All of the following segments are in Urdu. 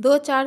2-4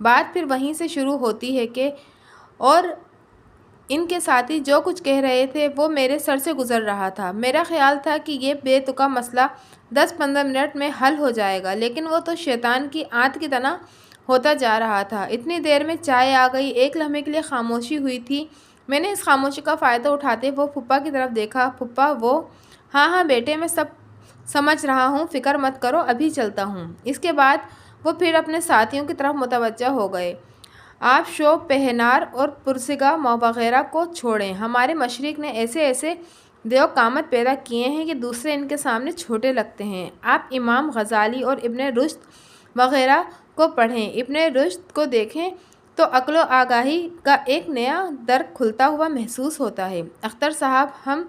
بات پھر وہیں سے شروع ہوتی ہے کہ اور ان کے ساتھی جو کچھ کہہ رہے تھے وہ میرے سر سے گزر رہا تھا۔ میرا خیال تھا کہ یہ بے تکا مسئلہ 10-15 منٹ میں حل ہو جائے گا، لیکن وہ تو شیطان کی آنت کی طرح ہوتا جا رہا تھا۔ اتنی دیر میں چائے آ گئی، ایک لمحے کے لیے خاموشی ہوئی تھی۔ میں نے اس خاموشی کا فائدہ اٹھاتے وہ پھپھا کی طرف دیکھا۔ پھپھا وہ ہاں بیٹے، میں سب سمجھ رہا ہوں، فکر مت کرو، ابھی چلتا ہوں۔ اس کے بعد وہ پھر اپنے ساتھیوں کی طرف متوجہ ہو گئے۔ آپ شو پہنار اور پرسگا وغیرہ کو چھوڑیں، ہمارے مشرق نے ایسے دیو قامت پیدا کیے ہیں کہ دوسرے ان کے سامنے چھوٹے لگتے ہیں۔ آپ امام غزالی اور ابن رشد وغیرہ کو پڑھیں، ابن رشد کو دیکھیں تو عقل و آگاہی کا ایک نیا در کھلتا ہوا محسوس ہوتا ہے۔ اختر صاحب، ہم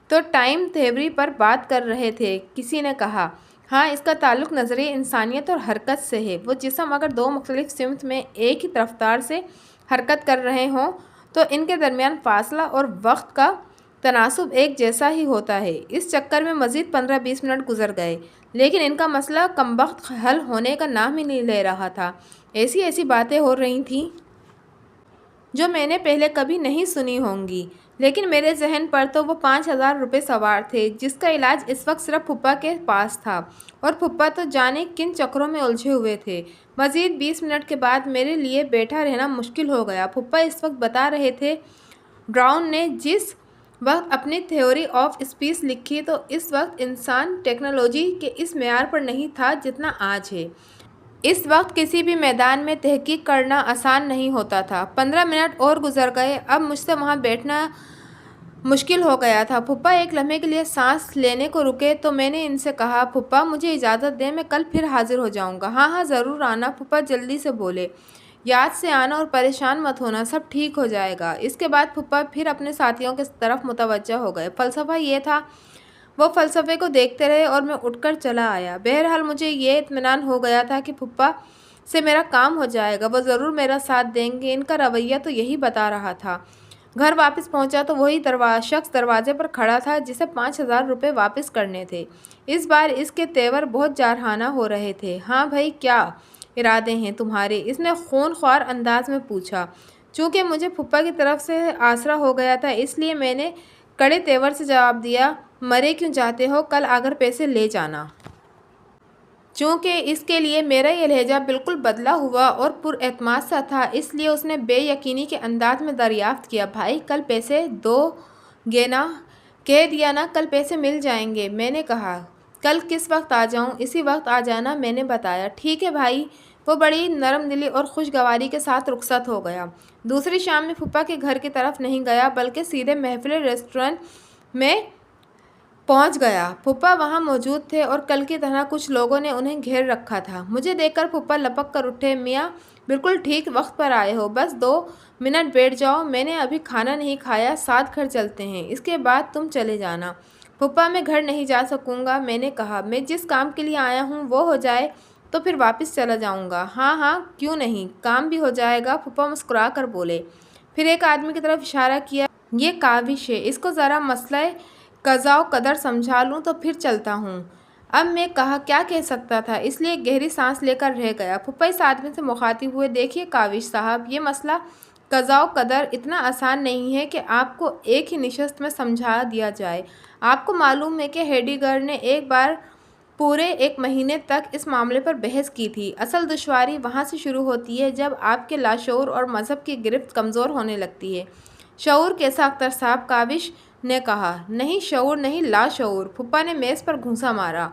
تو ٹائم تھیوری پر بات کر رہے تھے، کسی نے کہا۔ ہاں، اس کا تعلق نظریہ انسانیت اور حرکت سے ہے۔ وہ جسم اگر دو مختلف سمت میں ایک ہی رفتار سے حرکت کر رہے ہوں تو ان کے درمیان فاصلہ اور وقت کا تناسب ایک جیسا ہی ہوتا ہے۔ اس چکر میں مزید 15-20 منٹ گزر گئے، لیکن ان کا مسئلہ کمبخت حل ہونے کا نام ہی نہیں لے رہا تھا۔ ایسی باتیں ہو رہی تھیں جو میں نے پہلے کبھی نہیں سنی ہوں گی، لیکن میرے ذہن پر تو وہ 5,000 روپے سوار تھے جس کا علاج اس وقت صرف پھپھا کے پاس تھا، اور پھپھا تو جانے کن چکروں میں الجھے ہوئے تھے۔ مزید 20 منٹ کے بعد میرے لیے بیٹھا رہنا مشکل ہو گیا۔ پھپھا اس وقت بتا رہے تھے ڈراؤن نے جس وقت اپنی تھیوری آف اسپیس لکھی تو اس وقت انسان ٹیکنالوجی کے اس معیار پر نہیں تھا جتنا آج ہے۔ اس وقت کسی بھی میدان میں تحقیق کرنا آسان نہیں ہوتا تھا۔ 15 منٹ اور گزر گئے، اب مجھ سے وہاں بیٹھنا مشکل ہو گیا تھا۔ پھپھا ایک لمحے کے لیے سانس لینے کو رکے تو میں نے ان سے کہا، پھپھا مجھے اجازت دیں، میں کل پھر حاضر ہو جاؤں گا۔ ہاں ضرور آنا، پھپھا جلدی سے بولے۔ یاد سے آنا اور پریشان مت ہونا، سب ٹھیک ہو جائے گا۔ اس کے بعد پھپھا پھر اپنے ساتھیوں کی طرف متوجہ ہو گئے۔ فلسفہ یہ تھا۔ وہ فلسفے کو دیکھتے رہے اور میں اٹھ کر چلا آیا۔ بہرحال مجھے یہ اطمینان ہو گیا تھا کہ پھپھا سے میرا کام ہو جائے گا، وہ ضرور میرا ساتھ دیں گے، ان کا رویہ تو یہی بتا رہا تھا۔ گھر واپس پہنچا تو وہی شخص دروازے پر کھڑا تھا جسے 5,000 روپے واپس کرنے تھے۔ اس بار اس کے تیور بہت جارحانہ ہو رہے تھے۔ ہاں بھائی، کیا ارادے ہیں تمہارے؟ اس نے خون خوار انداز میں پوچھا۔ چونکہ مجھے پھپھا کی طرف سے آسرا ہو گیا تھا، اس لیے میں نے کڑے تیور سے جواب دیا، مرے کیوں جاتے ہو، کل آ کر پیسے لے جانا۔ چونکہ اس کے لیے میرا یہ لہجہ بالکل بدلا ہوا اور پر اعتماد سا تھا، اس لیے اس نے بے یقینی کے انداز میں دریافت کیا، بھائی کل پیسے دو گے نا؟ کہہ دیا نا کل پیسے مل جائیں گے۔ میں نے کہا، کل کس وقت آ جاؤں؟ اسی وقت آ جانا، میں نے بتایا۔ ٹھیک ہے بھائی۔ وہ بڑی نرم دلی اور خوشگواری کے ساتھ رخصت ہو گیا۔ دوسری شام میں پھپھا کے گھر کی طرف نہیں گیا بلکہ سیدھے محفل ریسٹورانٹ میں پہنچ گیا۔ پھپھا وہاں موجود تھے اور کل کی طرح کچھ لوگوں نے انہیں گھیر رکھا تھا۔ مجھے دیکھ کر پھپھا لپک کر اٹھے، میاں بالکل ٹھیک وقت پر آئے ہو، بس 2 منٹ بیٹھ جاؤ، میں نے ابھی کھانا نہیں کھایا، ساتھ گھر چلتے ہیں، اس کے بعد تم چلے جانا۔ پھپھا میں گھر نہیں جا سکوں گا، میں نے کہا، میں جس کام کے لیے آیا ہوں وہ ہو جائے تو پھر واپس چلا جاؤں گا۔ ہاں کیوں نہیں، کام بھی ہو جائے گا، پھپھا مسکرا کر بولے۔ پھر ایک آدمی کی طرف اشارہ کیا، یہ کاوش ہے، اس کو ذرا مسئلہ قضاء و قدر سمجھا لوں تو پھر چلتا ہوں۔ اب میں کیا کہہ سکتا تھا، اس لیے گہری سانس لے کر رہ گیا۔ پھپھا اس آدمی سے مخاطب ہوئے، دیکھیے کاوش صاحب، یہ مسئلہ قضاء و قدر اتنا آسان نہیں ہے کہ آپ کو ایک ہی نشست میں سمجھا دیا جائے۔ آپ کو معلوم ہے کہ ہیڈیگر نے ایک بار پورے 1 مہینے تک اس معاملے پر بحث کی تھی۔ اصل دشواری وہاں سے شروع ہوتی ہے جب آپ کے لاشعور اور مذہب کی گرفت کمزور ہونے لگتی ہے۔ شعور کیسا اختر صاحب؟ کاوش نے کہا۔ نہیں شعور نہیں، لاشعور۔ پھپھا نے میز پر گھونسا مارا۔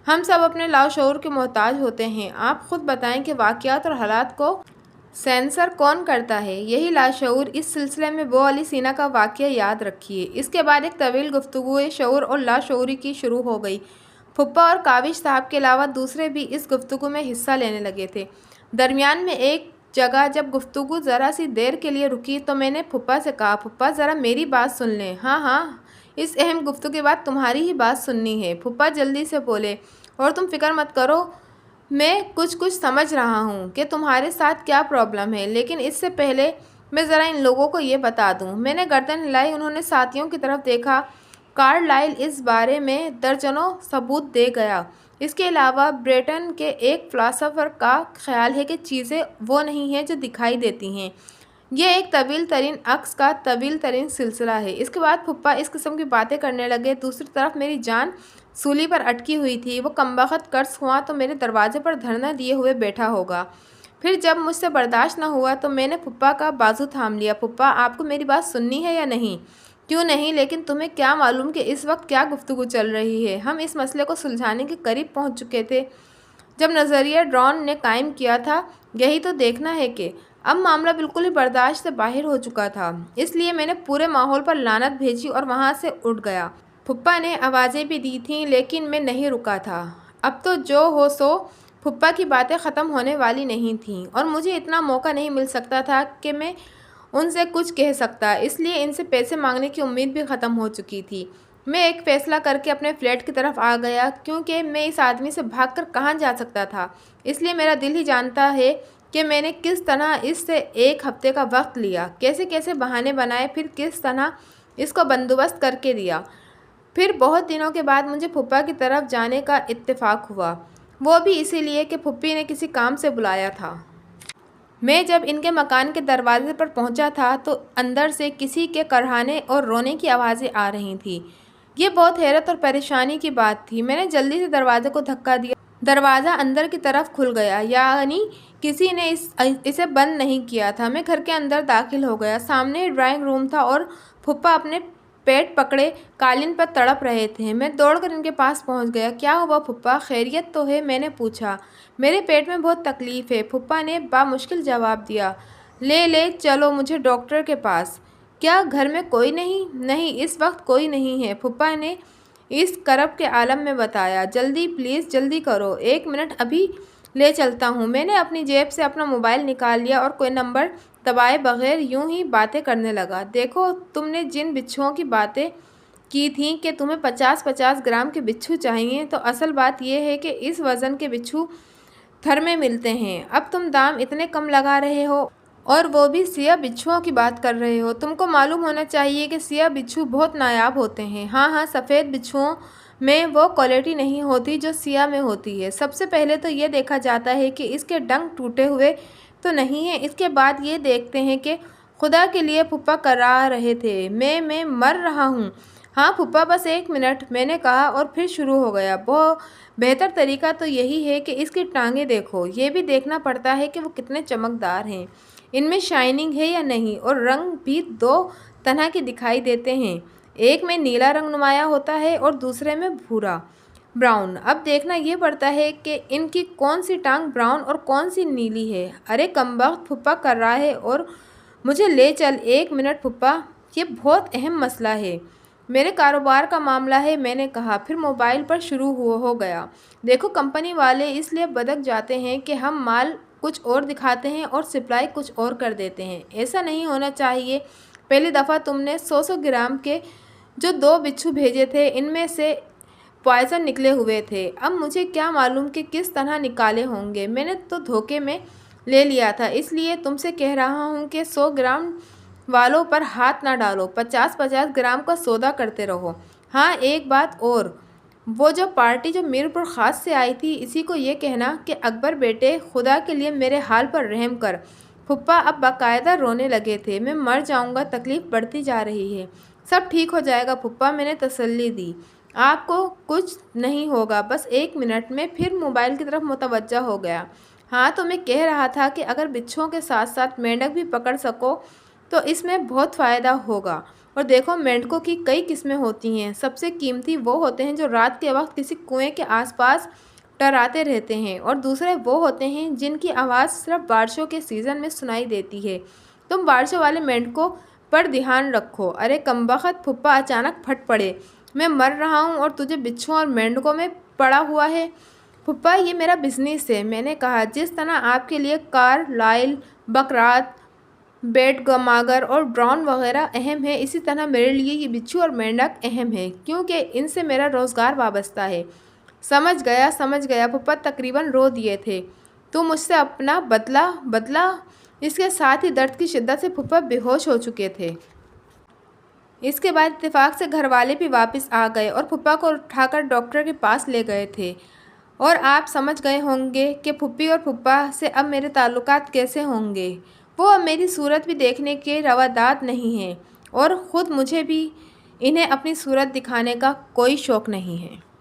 ہم سب اپنے لاشعور کے محتاج ہوتے ہیں۔ آپ خود بتائیں کہ واقعات اور حالات کو سینسر کون کرتا ہے؟ یہی لاشعور۔ اس سلسلے میں بو علی سینا کا واقعہ یاد رکھیے۔ اس کے بعد ایک طویل گفتگو شعور اور لاشعوری کی شروع ہو گئی۔ پھپھا اور کاوش صاحب کے علاوہ دوسرے بھی اس گفتگو میں حصہ لینے لگے تھے۔ درمیان میں ایک جگہ جب گفتگو ذرا سی دیر کے لیے رکی تو میں نے پھپھا سے کہا، پھپھا ذرا میری بات سن لیں۔ ہاں، اس اہم گفتگو کے بعد تمہاری ہی بات سننی ہے۔ پھپھا جلدی سے بولے، اور تم فکر مت کرو، میں کچھ سمجھ رہا ہوں کہ تمہارے ساتھ کیا پرابلم ہے، لیکن اس سے پہلے میں ذرا ان لوگوں کو یہ بتا دوں۔ میں نے گردن ہلائی، انہوں نے ساتھیوں کی طرف دیکھا۔ کارلائل اس بارے میں درجنوں ثبوت دے گیا۔ اس کے علاوہ بریٹن کے ایک فلاسفر کا خیال ہے کہ چیزیں وہ نہیں ہیں جو دکھائی دیتی ہیں، یہ ایک طویل ترین عکس کا طویل ترین سلسلہ ہے۔ اس کے بعد پھپھا اس قسم کی باتیں کرنے لگے۔ دوسری طرف میری جان سولی پر اٹکی ہوئی تھی۔ وہ کمبخت قرض ہوا تو میرے دروازے پر دھرنا دیے ہوئے بیٹھا ہوگا۔ پھر جب مجھ سے برداشت نہ ہوا تو میں نے پھپھا کا بازو تھام لیا۔ پھپھا، آپ کو میری بات سننی ہے یا نہیں؟ کیوں نہیں؟ لیکن تمہیں کیا معلوم کہ اس وقت کیا گفتگو چل رہی ہے؟ ہم اس مسئلے کو سلجھانے کے قریب پہنچ چکے تھے جب نظریہ ڈرون نے قائم کیا تھا۔ یہی تو دیکھنا ہے کہ اب معاملہ بالکل ہی برداشت سے باہر ہو چکا تھا، اس لیے میں نے پورے ماحول پر لعنت بھیجی اور وہاں سے اٹھ گیا۔ پھپھا نے آوازیں بھی دی تھیں لیکن میں نہیں رکا تھا۔ اب تو جو ہو سو، پھپھا کی باتیں ختم ہونے والی نہیں تھیں اور مجھے اتنا موقع نہیں مل سکتا تھا کہ میں ان سے کچھ کہہ سکتا، اس لیے ان سے پیسے مانگنے کی امید بھی ختم ہو چکی تھی۔ میں ایک فیصلہ کر کے اپنے فلیٹ کی طرف آ گیا کیونکہ میں اس آدمی سے بھاگ کر کہاں جا سکتا تھا، اس لیے میرا دل ہی جانتا ہے کہ میں نے کس طرح اس سے ایک ہفتے کا وقت لیا، کیسے کیسے بہانے بنائے، پھر کس طرح اس کو بندوبست کر کے دیا۔ پھر بہت دنوں کے بعد مجھے پھپھا کی طرف جانے کا اتفاق ہوا، وہ بھی اسی لیے کہ پھپھی نے کسی کام سے بلایا تھا۔ میں جب ان کے مکان کے دروازے پر پہنچا تھا تو اندر سے کسی کے کرہانے اور رونے کی آوازیں آ رہی تھیں۔ یہ بہت حیرت اور پریشانی کی بات تھی۔ میں نے جلدی سے دروازے کو دھکا دیا۔ دروازہ اندر کی طرف کھل گیا، یعنی کسی نے اسے بند نہیں کیا تھا۔ میں گھر کے اندر داخل ہو گیا۔ سامنے ڈرائنگ روم تھا اور پھپھا اپنے پیٹ پکڑے قالین پر تڑپ رہے تھے۔ میں دوڑ کر ان کے پاس پہنچ گیا۔ کیا ہوا پھپھا، خیریت تو ہے؟ میں نے پوچھا۔ میرے پیٹ میں بہت تکلیف ہے، پھپھا نے بامشکل جواب دیا۔ لے چلو مجھے ڈاکٹر کے پاس۔ کیا گھر میں کوئی نہیں؟ نہیں، اس وقت کوئی نہیں ہے، پھپھا نے اس کرب کے عالم میں بتایا۔ جلدی پلیز، جلدی کرو، 1 منٹ، ابھی لے چلتا ہوں۔ میں نے اپنی جیب سے اپنا موبائل نکال لیا اور کوئی نمبر دبائے بغیر یوں ہی باتیں کرنے لگا۔ دیکھو، تم نے جن بچھوؤں کی باتیں کی تھیں کہ تمہیں 50 گرام کے بچھو چاہیے، تو اصل بات یہ ہے کہ اس وزن کے بچھو تھر میں ملتے ہیں۔ اب تم دام اتنے کم لگا رہے ہو اور وہ بھی سیاہ بچھوؤں کی بات کر رہے ہو۔ تم کو معلوم ہونا چاہیے کہ سیاہ بچھو بہت نایاب ہوتے ہیں۔ ہاں، سفید بچھوؤں میں وہ کوالٹی نہیں ہوتی جو سیاہ میں ہوتی ہے۔ سب سے پہلے تو یہ دیکھا جاتا ہے کہ اس کے ڈنک ٹوٹے ہوئے تو نہیں ہیں، اس کے بعد یہ دیکھتے ہیں کہ خدا کے لیے، پھپھا کرا رہے تھے، میں مر رہا ہوں۔ ہاں پھپھا، بس 1 منٹ، میں نے کہا اور پھر شروع ہو گیا۔ بہتر طریقہ تو یہی ہے کہ اس کی ٹانگیں دیکھو، یہ بھی دیکھنا پڑتا ہے کہ وہ کتنے چمکدار ہیں، ان میں شائننگ ہے یا نہیں، اور رنگ بھی 2 طرح کے دکھائی دیتے ہیں، ایک میں نیلا رنگ نمایاں ہوتا ہے اور دوسرے میں بھورا، براؤن۔ اب دیکھنا یہ پڑتا ہے کہ ان کی کون سی ٹانگ براؤن اور کون سی نیلی ہے۔ ارے کمبخت، پھپھا کر رہا ہے اور مجھے لے چل۔ 1 منٹ پھپھا، یہ بہت اہم مسئلہ ہے، میرے کاروبار کا معاملہ ہے، میں نے کہا، پھر موبائل پر شروع ہو گیا۔ دیکھو، کمپنی والے اس لیے بدک جاتے ہیں کہ ہم مال کچھ اور دکھاتے ہیں اور سپلائی کچھ اور کر دیتے ہیں، ایسا نہیں ہونا چاہیے۔ پہلی دفعہ تم نے 100 گرام کے جو 2 بچھو بھیجے تھے، ان میں سے پوائزن نکلے ہوئے تھے۔ اب مجھے کیا معلوم کہ کس طرح نکالے ہوں گے، میں نے تو دھوکے میں لے لیا تھا، اس لیے تم سے کہہ رہا ہوں کہ 100 گرام والوں پر ہاتھ نہ ڈالو، 50 گرام کا سودا کرتے رہو۔ ہاں، ایک بات اور، وہ جو پارٹی جو میرپور خاص سے آئی تھی، اسی کو یہ کہنا کہ اکبر بیٹے، خدا کے لیے میرے حال پر رحم کر۔ پھپھا اب باقاعدہ رونے لگے تھے۔ میں مر جاؤں گا، تکلیف بڑھتی جا رہی ہے۔ سب ٹھیک ہو جائے گا پھپھا، میں نے تسلی دی، آپ کو کچھ نہیں ہوگا، بس 1 منٹ۔ میں پھر موبائل کی طرف متوجہ ہو گیا۔ ہاں، تو میں کہہ رہا تھا کہ اگر بچھوؤں کے ساتھ ساتھ مینڈک بھی پکڑ سکو تو اس میں بہت فائدہ ہوگا۔ اور دیکھو، مینڈکوں کی کئی قسمیں ہوتی ہیں، سب سے قیمتی وہ ہوتے ہیں جو رات کے وقت کسی کنویں کے آس پاس ٹراتے رہتے ہیں، اور دوسرے وہ ہوتے ہیں جن کی آواز صرف بارشوں کے سیزن میں سنائی دیتی ہے۔ تم بارشوں والے مینڈکوں پر دھیان رکھو۔ ارے کمبخت، پھپھا اچانک پھٹ پڑے، میں مر رہا ہوں اور تجھے بچھوؤں اور مینڈکوں میں پڑا ہوا ہے۔ پھپھا، یہ میرا بزنس ہے، میں نے کہا، جس طرح آپ کے لیے کارلائل، بکرات، بیٹ گماگر اور براؤن وغیرہ اہم ہے، اسی طرح میرے لیے یہ بچھو اور مینڈک اہم ہے، کیونکہ ان سے میرا روزگار وابستہ ہے۔ سمجھ گیا، پھپھا تقریباً رو دیے تھے۔ تو مجھ سے اپنا بدلہ۔ اس کے ساتھ ہی درد کی شدت سے پھپھا بے ہوش ہو چکے تھے۔ اس کے بعد اتفاق سے گھر والے بھی واپس آ گئے اور پھپھا کو اٹھا کر ڈاکٹر کے پاس لے گئے تھے، اور آپ سمجھ گئے ہوں گے کہ پھپھی اور پھپھا سے اب میرے تعلقات کیسے ہوں گے۔ وہ اب میری صورت بھی دیکھنے کے رواداد نہیں ہیں اور خود مجھے بھی انہیں اپنی صورت دکھانے کا کوئی شوق نہیں ہے۔